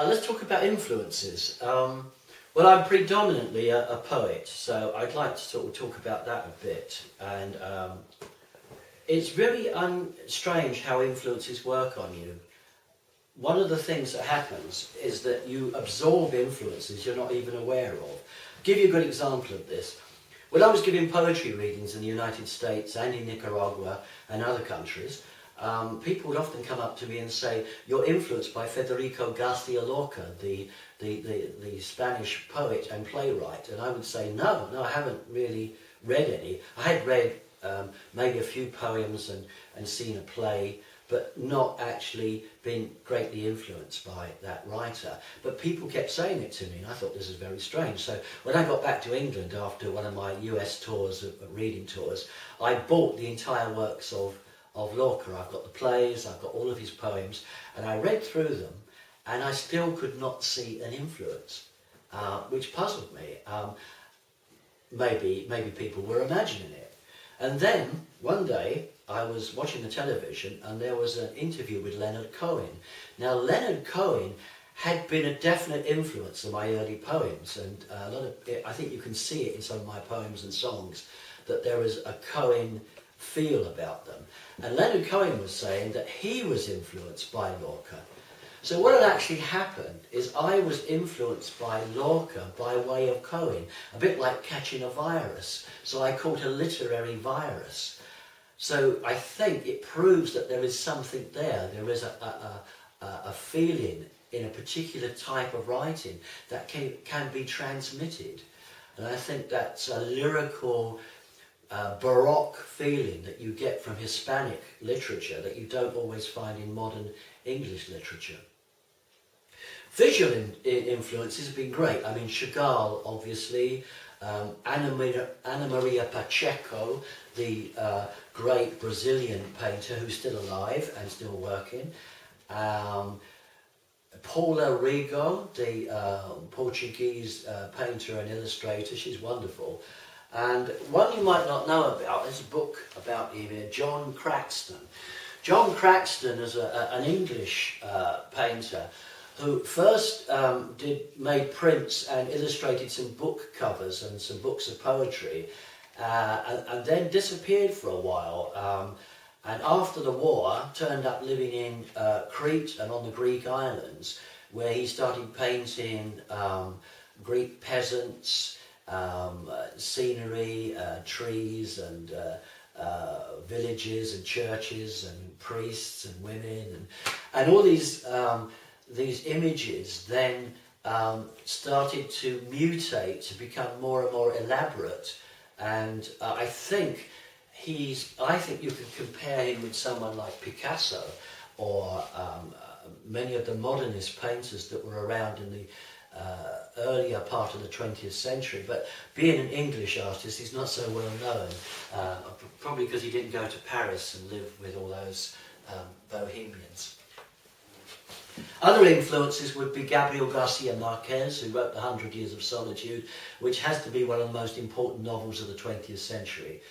Let's talk about influences. Well, I'm predominantly a poet, so I'd like to sort of talk about that a bit. And it's really strange how influences work on you. One of the things that happens is that you absorb influences you're not even aware of. I'll give you a good example of this. When I was giving poetry readings in the United States and in Nicaragua and other countries, people would often come up to me and say, "You're influenced by Federico Garcia Lorca, the Spanish poet and playwright." And I would say, no, I haven't really read any. I had read maybe a few poems and seen a play, but not actually been greatly influenced by that writer. But people kept saying it to me, and I thought this was very strange. So when I got back to England after one of my US tours, reading tours, I bought the entire works of Lorca. I've got the plays, I've got all of his poems, and I read through them, and I still could not see an influence, which puzzled me. Maybe people were imagining it. And then one day I was watching the television, and there was an interview with Leonard Cohen. Now, Leonard Cohen had been a definite influence on my early poems, and I think you can see it in some of my poems and songs that there is a Cohen feel about them. And Leonard Cohen was saying that he was influenced by Lorca. So what had actually happened is I was influenced by Lorca by way of Cohen, a bit like catching a virus. So I caught a literary virus. So I think it proves that there is something there. There is a feeling in a particular type of writing that can be transmitted. And I think that's a lyrical Baroque feeling that you get from Hispanic literature that you don't always find in modern English literature. Visual influences have been great. I mean, Chagall, obviously, Ana Maria Pacheco, the great Brazilian painter who's still alive and still working. Paula Rego, the Portuguese painter and illustrator, she's wonderful. And one you might not know about, there's a book about him here, John Craxton. John Craxton is an English painter who first made prints and illustrated some book covers and some books of poetry, and then disappeared for a while. And after the war, turned up living in Crete and on the Greek islands, where he started painting Greek peasants, scenery, trees and villages and churches and priests and women and all these images then started to mutate to become more and more elaborate, and I think you could compare him with someone like Picasso or many of the modernist painters that were around in the earlier part of the 20th century, but being an English artist, he's not so well known, probably because he didn't go to Paris and live with all those bohemians. Other influences would be Gabriel Garcia Marquez, who wrote The 100 Years of Solitude, which has to be one of the most important novels of the 20th century.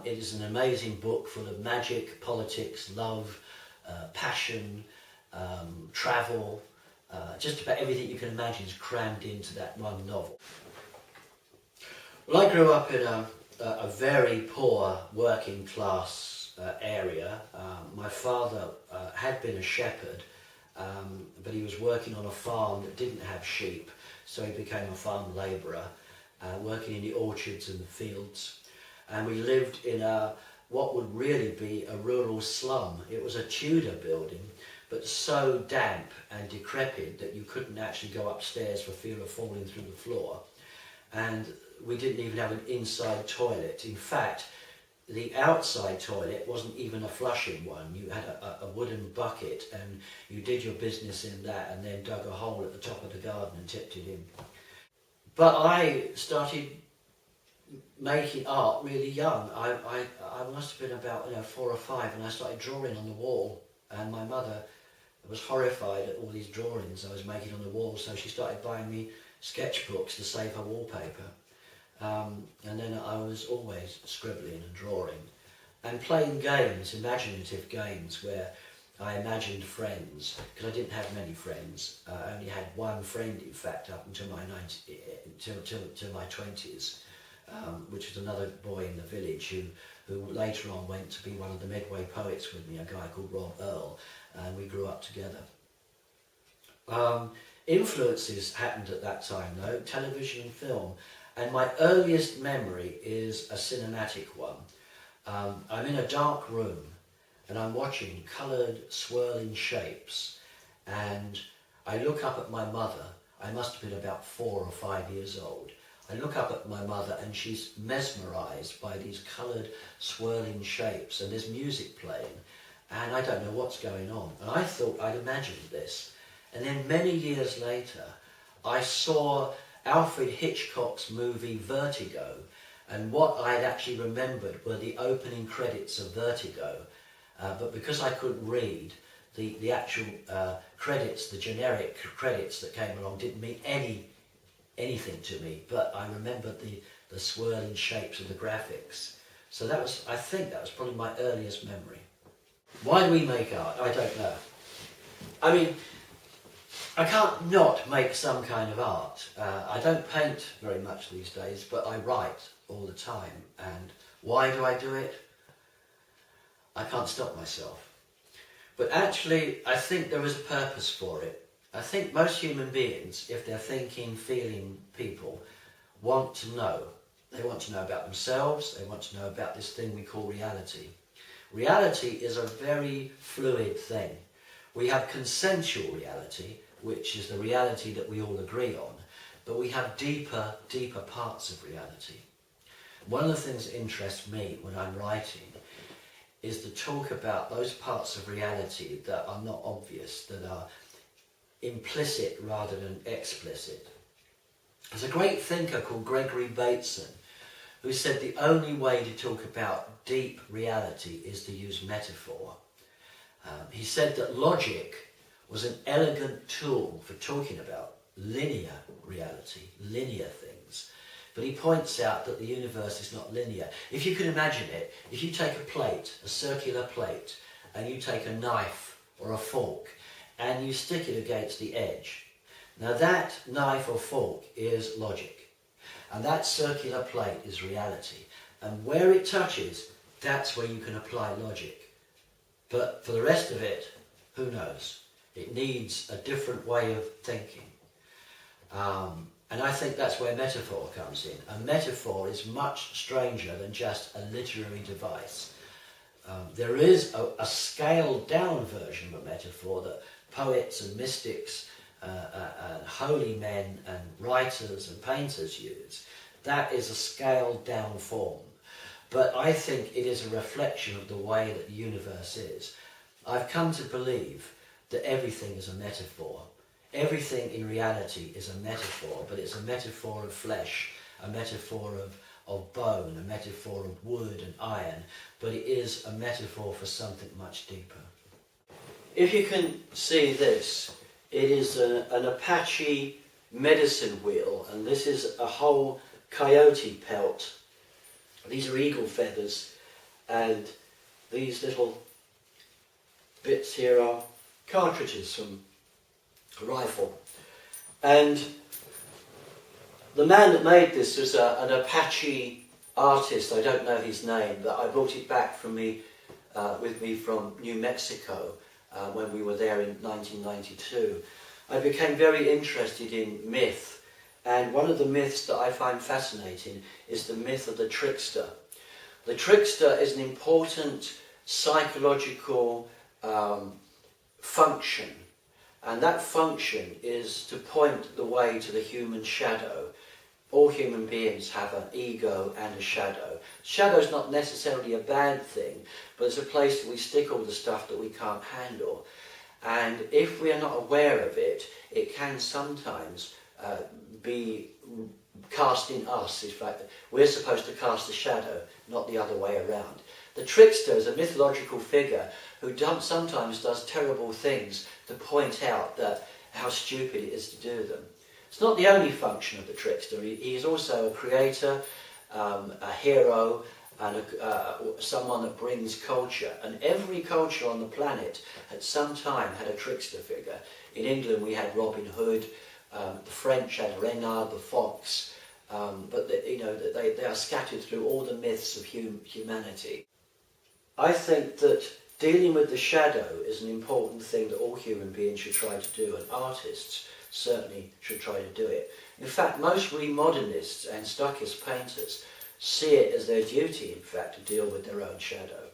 It is an amazing book full of magic, politics, love, passion, travel. Just about everything you can imagine is crammed into that one novel. Well, I grew up in a very poor working class area. My father had been a shepherd, but he was working on a farm that didn't have sheep, so he became a farm labourer, working in the orchards and the fields. And we lived in what would really be a rural slum. It was a Tudor building, but so damp and decrepit that you couldn't actually go upstairs for fear of falling through the floor. And we didn't even have an inside toilet. In fact, the outside toilet wasn't even a flushing one. You had a wooden bucket and you did your business in that and then dug a hole at the top of the garden and tipped it in. But I started making art really young. I must have been about 4 or 5, and I started drawing on the wall, and my mother was horrified at all these drawings I was making on the wall, so she started buying me sketchbooks to save her wallpaper. And then I was always scribbling and drawing and playing games, imaginative games, where I imagined friends, because I didn't have many friends. I only had one friend, in fact, up until my till my 20s, which was another boy in the village who later on went to be one of the Medway poets with me, a guy called Rob Earl, and we grew up together. Influences happened at that time though, television and film, and my earliest memory is a cinematic one. I'm in a dark room and I'm watching coloured swirling shapes, and I look up at my mother. I must have been about 4 or 5 years old. I look up at my mother and she's mesmerised by these coloured swirling shapes, and there's music playing, and I don't know what's going on. And I thought I'd imagined this. And then many years later, I saw Alfred Hitchcock's movie Vertigo, and what I'd actually remembered were the opening credits of Vertigo. But because I couldn't read, the actual credits, the generic credits that came along didn't mean anything to me, but I remembered the swirling shapes of the graphics. So that was, I think that was probably my earliest memory. Why do we make art? I don't know. I mean, I can't not make some kind of art. I don't paint very much these days, but I write all the time. And why do I do it? I can't stop myself. But actually, I think there is a purpose for it. I think most human beings, if they're thinking, feeling people, want to know. They want to know about themselves. They want to know about this thing we call reality. Reality is a very fluid thing. We have consensual reality, which is the reality that we all agree on, but we have deeper parts of reality. One of the things that interests me when I'm writing is to talk about those parts of reality that are not obvious, that are implicit rather than explicit. There's a great thinker called Gregory Bateson who said the only way to talk about deep reality is to use metaphor. He said that logic was an elegant tool for talking about linear reality, linear things. But he points out that the universe is not linear. If you can imagine it, if you take a plate, a circular plate, and you take a knife or a fork, and you stick it against the edge, now that knife or fork is logic. And that circular plate is reality. And where it touches, that's where you can apply logic. But for the rest of it, who knows? It needs a different way of thinking. And I think that's where metaphor comes in. A metaphor is much stranger than just a literary device. There is a scaled down version of a metaphor that poets and mystics and holy men and writers and painters use. That is a scaled down form. But I think it is a reflection of the way that the universe is. I've come to believe that everything is a metaphor. Everything in reality is a metaphor, but it's a metaphor of flesh, a metaphor of bone, a metaphor of wood and iron, but it is a metaphor for something much deeper. If you can see this, it is an Apache medicine wheel, and this is a whole coyote pelt. These are eagle feathers, and these little bits here are cartridges from a rifle. And the man that made this was an Apache artist. I don't know his name, but I brought it back with me from New Mexico when we were there in 1992. I became very interested in myth, and one of the myths that I find fascinating is the myth of the trickster. The trickster is an important psychological function, and that function is to point the way to the human shadow. All human beings have an ego and a shadow. Shadow's not necessarily a bad thing, but it's a place that we stick all the stuff that we can't handle. And if we are not aware of it, it can sometimes be cast in us. In fact, we're supposed to cast the shadow, not the other way around. The trickster is a mythological figure who sometimes does terrible things to point out how stupid it is to do them. It's not the only function of the trickster. He is also a creator, a hero, and someone that brings culture. And every culture on the planet at some time had a trickster figure. In England we had Robin Hood, the French had Renard the Fox, but they are scattered through all the myths of humanity. I think that dealing with the shadow is an important thing that all human beings should try to do, and artists certainly should try to do it. In fact, most remodernists and Stuckist painters see it as their duty, in fact, to deal with their own shadow.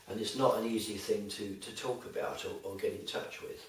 And it's not an easy thing to talk about or get in touch with.